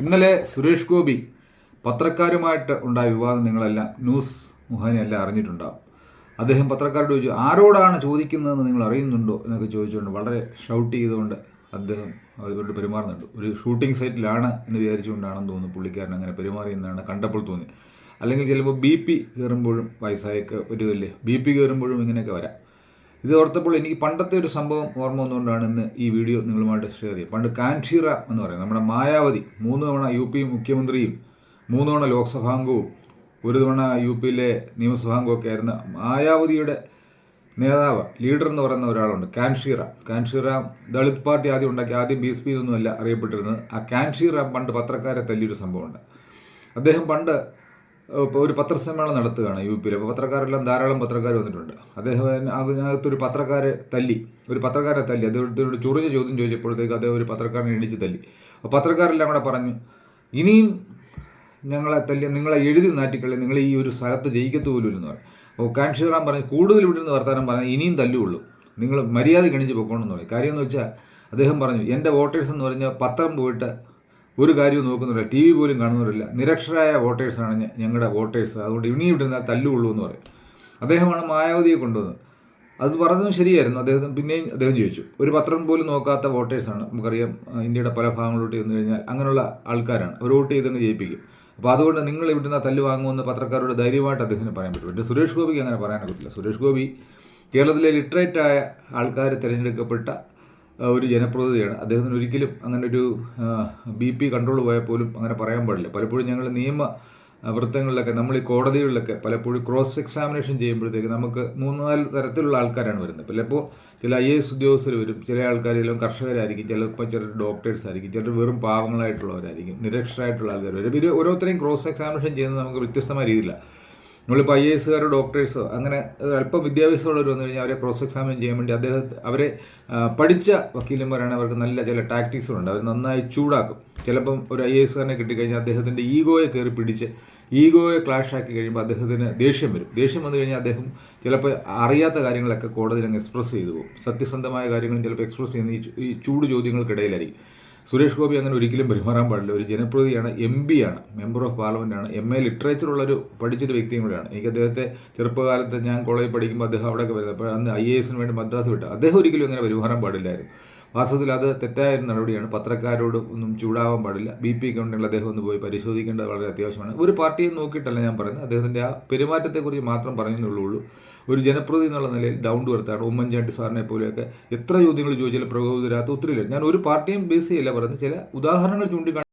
ഇന്നലെ സുരേഷ് ഗോപി പത്രക്കാരുമായിട്ട് ഉണ്ടായ വിവാദം നിങ്ങളെല്ലാം ന്യൂസ് മുഖേനയെല്ലാം അറിഞ്ഞിട്ടുണ്ടാവും. അദ്ദേഹം പത്രക്കാരോട് ചോദിച്ചു, ആരോടാണ് ചോദിക്കുന്നതെന്ന് നിങ്ങൾ അറിയുന്നുണ്ടോ എന്നൊക്കെ ചോദിച്ചുകൊണ്ട് വളരെ ഷൗട്ട് ചെയ്തുകൊണ്ട് അദ്ദേഹം അതുകൊണ്ട് പെരുമാറുന്നുണ്ട്. ഒരു ഷൂട്ടിംഗ് സൈറ്റിലാണ് എന്ന് വിചാരിച്ചുകൊണ്ടാണെന്ന് തോന്നുന്നു പുള്ളിക്കാരൻ അങ്ങനെ പെരുമാറിയെന്നാണ് കണ്ടപ്പോൾ തോന്നി. അല്ലെങ്കിൽ ചിലപ്പോൾ BP കയറുമ്പോഴും വയസ്സായൊക്കെ വരുമല്ലേ, BP കയറുമ്പോഴും ഇങ്ങനെയൊക്കെ വരാം. ഇത് ഓർത്തപ്പോൾ എനിക്ക് പണ്ടത്തെ ഒരു സംഭവം ഓർമ്മ വന്നുകൊണ്ടാണ് ഇന്ന് ഈ വീഡിയോ നിങ്ങളുമായിട്ട് ഷെയർ ചെയ്യുക. പണ്ട് കാൻഷീറ എന്ന് പറയുന്നത് നമ്മുടെ മായാവതി 3 തവണ UP മുഖ്യമന്ത്രിയും 3 തവണ ലോക്സഭാംഗവും 1 തവണ UP നിയമസഭാംഗമൊക്കെ ആയിരുന്ന മായാവതിയുടെ നേതാവ് ലീഡർ എന്ന് പറയുന്ന ഒരാളുണ്ട്, കാൻഷീറ ദളിത് പാർട്ടി ആദ്യം ഉണ്ടാക്കി. ആദ്യം BSP എന്നൊന്നുമല്ല അറിയപ്പെട്ടിരുന്നത്. ആ കാൻഷീറ പണ്ട് പത്രക്കാരെ തല്ലിയൊരു സംഭവമുണ്ട്. അദ്ദേഹം പണ്ട് ഇപ്പോൾ ഒരു പത്രസമ്മേളനം നടത്തുകയാണ് UP. അപ്പോൾ പത്രക്കാരെല്ലാം ധാരാളം പത്രക്കാർ വന്നിട്ടുണ്ട്. അദ്ദേഹം അതിനകത്തൊരു പത്രക്കാരെ തല്ലി. അദ്ദേഹത്തോട് ചൊറിഞ്ഞ ചോദ്യം ചോദിച്ചപ്പോഴത്തേക്ക് അദ്ദേഹം ഒരു പത്രക്കാരനെ എണിച്ച് തല്ലി. അപ്പോൾ പത്രക്കാരെല്ലാം കൂടെ പറഞ്ഞു, ഇനിയും ഞങ്ങളെ തല്ലി, നിങ്ങളെ എഴുതി നാറ്റിക്കളി, നിങ്ങൾ ഈ ഒരു സ്ഥലത്ത് ജയിക്കത്തു പോലും എന്ന് പറയും. അപ്പോൾ കാൻഷീറാൻ പറഞ്ഞു, കൂടുതൽ ഇവിടെ നിന്ന് വർത്താനം പറഞ്ഞാൽ ഇനിയും തല്ലുള്ളൂ, നിങ്ങൾ മര്യാദ ഗണിച്ച് പൊക്കോണെന്ന് പറയും. കാര്യം എന്ന് വെച്ചാൽ അദ്ദേഹം പറഞ്ഞു, എൻ്റെ വോട്ടേഴ്സ് എന്ന് പറഞ്ഞാൽ പത്രം പോയിട്ട് ഒരു കാര്യവും നോക്കുന്നില്ല, TV പോലും കാണുന്നവരില്ല, നിരക്ഷരായ വോട്ടേഴ്സാണ് ഞങ്ങളുടെ വോട്ടേഴ്സ്, അതുകൊണ്ട് ഇനിയും ഇട്ടിരുന്നാൽ തല്ലുള്ളൂ എന്ന് പറയും. അദ്ദേഹമാണ് മായാവതിയെ കൊണ്ടുവന്നത്. അത് പറഞ്ഞതും ശരിയായിരുന്നു. പിന്നെയും അദ്ദേഹം ചോദിച്ചു, ഒരു പത്രം പോലും നോക്കാത്ത വോട്ടേഴ്സാണ്, നമുക്കറിയാം ഇന്ത്യയുടെ പല ഭാഗങ്ങളിലോട്ട് ചെന്ന് കഴിഞ്ഞാൽ അങ്ങനെയുള്ള ആൾക്കാരാണ്, അവർ വോട്ട് ചെയ്തങ്ങ് ജയിപ്പിക്കും. അപ്പോൾ അതുകൊണ്ട് നിങ്ങൾ ഇവിടുന്ന് തല്ല് വാങ്ങുമെന്ന് പത്രക്കാരോട് ധൈര്യമായിട്ട് അദ്ദേഹത്തിന് പറയാൻ പറ്റും. പക്ഷേ സുരേഷ് ഗോപിക്ക് അങ്ങനെ പറയാനൊക്കത്തില്ല. സുരേഷ് ഗോപി കേരളത്തിലെ ലിറ്ററേറ്റായ ആൾക്കാർ തിരഞ്ഞെടുക്കപ്പെട്ട ഒരു ജനപ്രതിനിധിയാണ്. അദ്ദേഹത്തിന് ഒരിക്കലും അങ്ങനെ ഒരു BP കൺട്രോൾ പോയാൽ പോലും അങ്ങനെ പറയാൻ പാടില്ല. പലപ്പോഴും ഞങ്ങൾ നിയമ വൃത്തങ്ങളിലൊക്കെ, നമ്മൾ ഈ കോടതികളിലൊക്കെ പലപ്പോഴും ക്രോസ് എക്സാമിനേഷൻ ചെയ്യുമ്പോഴത്തേക്ക് നമുക്ക് 3-4 തരത്തിലുള്ള ആൾക്കാരാണ് വരുന്നത്. ചിലപ്പോൾ ചില IAS ഉദ്യോഗസ്ഥർ വരും, ചില ആൾക്കാർ ചിലപ്പോൾ കർഷകരായിരിക്കും, ചിലപ്പോൾ ചിലർ ഡോക്ടേഴ്സ് ആയിരിക്കും, ചിലർ വെറും പാവങ്ങളായിട്ടുള്ളവരായിരിക്കും, നിരക്ഷരായിട്ടുള്ള ആൾക്കാർ വരും. ഇവർ ഓരോരുത്തരെയും ക്രോസ് എക്സാമിനേഷൻ ചെയ്യുന്നത് നമുക്ക് വ്യത്യസ്തമായ രീതിയിലാണ്. നമ്മളിപ്പോൾ IASകാരോ ഡോക്ടേഴ്സോ അങ്ങനെ അല്പം വിദ്യാഭ്യാസമുള്ളവർ വന്നു കഴിഞ്ഞാൽ അവരെ ക്രോസ് എക്സാമിൻ ചെയ്യാൻ വേണ്ടി അവരെ പഠിച്ച വക്കീലന്മാരാണെങ്കിൽ അവർക്ക് നല്ല ചില ടാക്ടിക്സുണ്ട്. അവർ നന്നായി ചൂടാക്കും. ചിലപ്പം ഒരു IASകാരനെ കിട്ടിക്കഴിഞ്ഞാൽ അദ്ദേഹത്തിൻ്റെ ഈഗോയെ കയറി പിടിച്ച് ഈഗോയെ ക്ലാഷ് ആക്കി കഴിയുമ്പോൾ അദ്ദേഹത്തിന് ദേഷ്യം വരും. ദേഷ്യം വന്നു കഴിഞ്ഞാൽ അദ്ദേഹം ചിലപ്പോൾ അറിയാത്ത കാര്യങ്ങളൊക്കെ കോടതിയിൽ അങ്ങ് എക്സ്പ്രസ് ചെയ്തു പോകും. സത്യസന്ധമായ കാര്യങ്ങളും ചിലപ്പോൾ എക്സ്പ്രസ് ചെയ്യുന്ന ഈ ചൂട് ചോദ്യങ്ങൾക്കിടയിലായിരിക്കും. സുരേഷ് ഗോപി അങ്ങനെ ഒരിക്കലും പെരുമാറാൻ പാടില്ല. ഒരു ജനപ്രതിയാണ്, MP ആണ്, മെമ്പർ ഓഫ് പാർലമെൻറ്റാണ്, MA ലിറ്ററേച്ചറുള്ളൊരു പഠിച്ചൊരു വ്യക്തിയും കൂടെയാണ്. എനിക്ക് അദ്ദേഹത്തെ ചെറുപ്പകാലത്ത് ഞാൻ കോളേജിൽ പഠിക്കുമ്പോൾ അദ്ദേഹം അവിടെയൊക്കെ വരുന്നത്, അപ്പോൾ അന്ന് IAS വേണ്ടി മദ്രാസ് വിട്ടു. അദ്ദേഹം ഒരിക്കലും അങ്ങനെ പെരുമാറാൻ പാടില്ലായിരുന്നു. വാസ്തവത്തിൽ അത് തെറ്റായ നടപടിയാണ്. പത്രക്കാരോട് ഒന്നും ചൂടാവാൻ പാടില്ല. BP ഒക്കെ ഉണ്ടെങ്കിൽ അദ്ദേഹം ഒന്ന് പോയി പരിശോധിക്കേണ്ടത് വളരെ അത്യാവശ്യമാണ്. ഒരു പാർട്ടിയെ നോക്കിയിട്ടല്ല ഞാൻ പറയുന്നത്, അദ്ദേഹത്തിൻ്റെ ആ പെരുമാറ്റത്തെക്കുറിച്ച് മാത്രം പറഞ്ഞെന്നുള്ളൂ. ഒരു ജനപ്രതി എന്നുള്ള നിലയിൽ ഡൗൺ ടു എർത്താണ്. ഉമ്മൻചാണ്ടി സാറിനെ പോലെയൊക്കെ എത്ര ചോദ്യങ്ങൾ ചോദിച്ചാലും പ്രകോപിതരാത്ത ഒത്തിരി. ഞാൻ ഒരു പാർട്ടിയും ബേസ് ചെയ്യില്ല പറയുന്നത്, ചില ഉദാഹരണങ്ങൾ ചൂണ്ടിക്കാണി